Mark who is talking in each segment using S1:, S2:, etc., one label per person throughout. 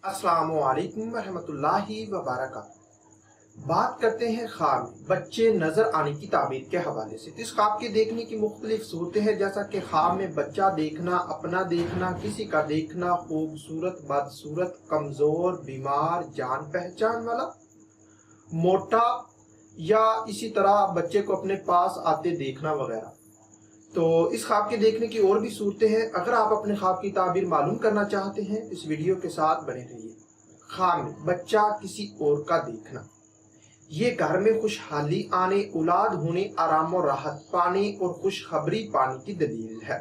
S1: अस्सलाम वालेकुम रहमतुल्लाहि व बरकातहू। बात करते हैं ख्वाब में बच्चे नजर आने की ताबीर के हवाले से। इस ख्वाब के देखने की मुख्तलिफ सूरतें हैं, जैसा कि ख्वाब में बच्चा देखना, अपना देखना, किसी का देखना, खूबसूरत, बदसूरत, कमजोर, बीमार, जान पहचान वाला, मोटा, या इसी तरह बच्चे को अपने पास आते देखना वगैरह। तो इस ख्वाब के देखने की और भी सूरतें हैं। अगर आप अपने ख्वाब की ताबीर मालूम करना चाहते हैं, इस वीडियो के साथ बने रहिए। ख्वाब में बच्चा किसी और का देखना, ये घर में खुशहाली आने, औलाद होने, आराम और राहत पाने और खुशखबरी पाने की दलील है।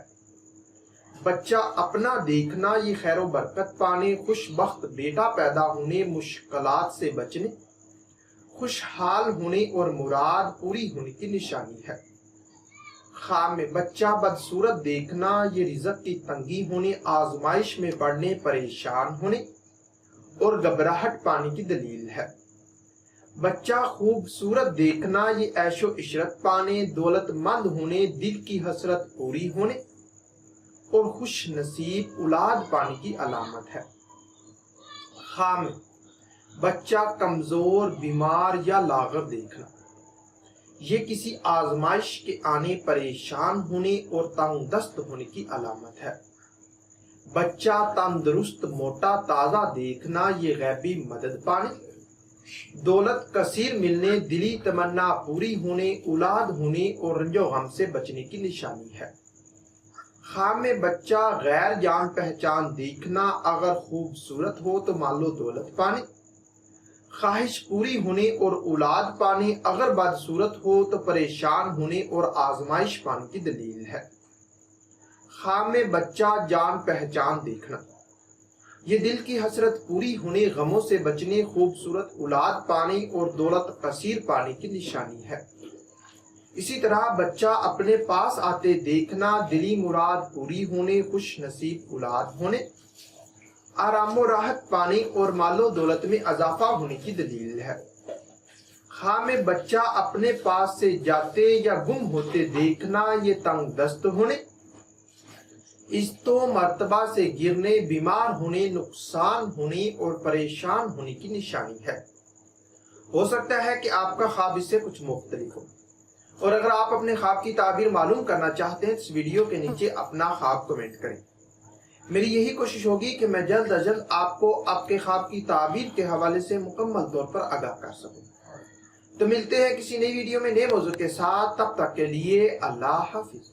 S1: बच्चा अपना देखना, ये खैर व बरकत पाने, खुशबख्त बेटा पैदा होने, मुश्किलात से बचने, खुशहाल होने और मुराद पूरी होने की निशानी है। ख्वाब में बच्चा बदसूरत देखना, ये रिज़्क की तंगी होने, आजमाइश में पड़ने, परेशान होने और घबराहट पाने की दलील है। बच्चा खूबसूरत देखना, ये ऐशो इशरत पाने, दौलतमंद होने, दिल की हसरत पूरी होने और खुश नसीब औलाद पाने की अलामत है। ख्वाब में बच्चा कमजोर, बीमार या लाग़र देखना, ये किसी आजमाइश के आने, परेशान होने और तंगदस्त होने की अलामत है। बच्चा तंदुरुस्त, मोटा, ताज़ा देखना, ये गैबी मदद पाने, दौलत कसीर मिलने, दिली तमन्ना पूरी होने, औलाद होने और रंजो गम से बचने की निशानी है। ख्वाब में बच्चा गैर जान पहचान देखना, अगर खूबसूरत हो तो मालो दौलत पाने, ख्वाहिश पूरी होने और औलाद पाने, अगर बदसूरत हो तो परेशान होने और आजमाइश पाने की दलील है। ख्वाब में बच्चा जान पहचान देखना, ये दिल की हसरत पूरी होने, गमों से बचने, खूबसूरत औलाद पाने और दौलत कसीर पाने की निशानी है। इसी तरह बच्चा अपने पास आते देखना, दिली मुराद पूरी होने, खुश नसीब औलाद होने, आराम और राहत पाने और मालो दौलत में इजाफा होने की दलील है। ख्वाब में बच्चा अपने पास से जाते या गुम होते देखना, ये तंग दस्त होने, इज्जतो मर्तबा से गिरने, बीमार होने, नुकसान होने और परेशान होने की निशानी है। हो सकता है कि आपका ख्वाब इससे कुछ मुख्तलिफ हो, और अगर आप अपने ख्वाब की ताबीर मालूम करना चाहते हैं तो इस वीडियो के नीचे अपना ख्वाब कमेंट करें। मेरी यही कोशिश होगी कि मैं जल्द अज जल्द आपको आपके ख्वाब की ताबीर के हवाले से मुकम्मल तौर पर आगाह कर सकूं। तो मिलते हैं किसी नई वीडियो में नए मौजू के साथ, तब तक के लिए अल्लाह हाफिज।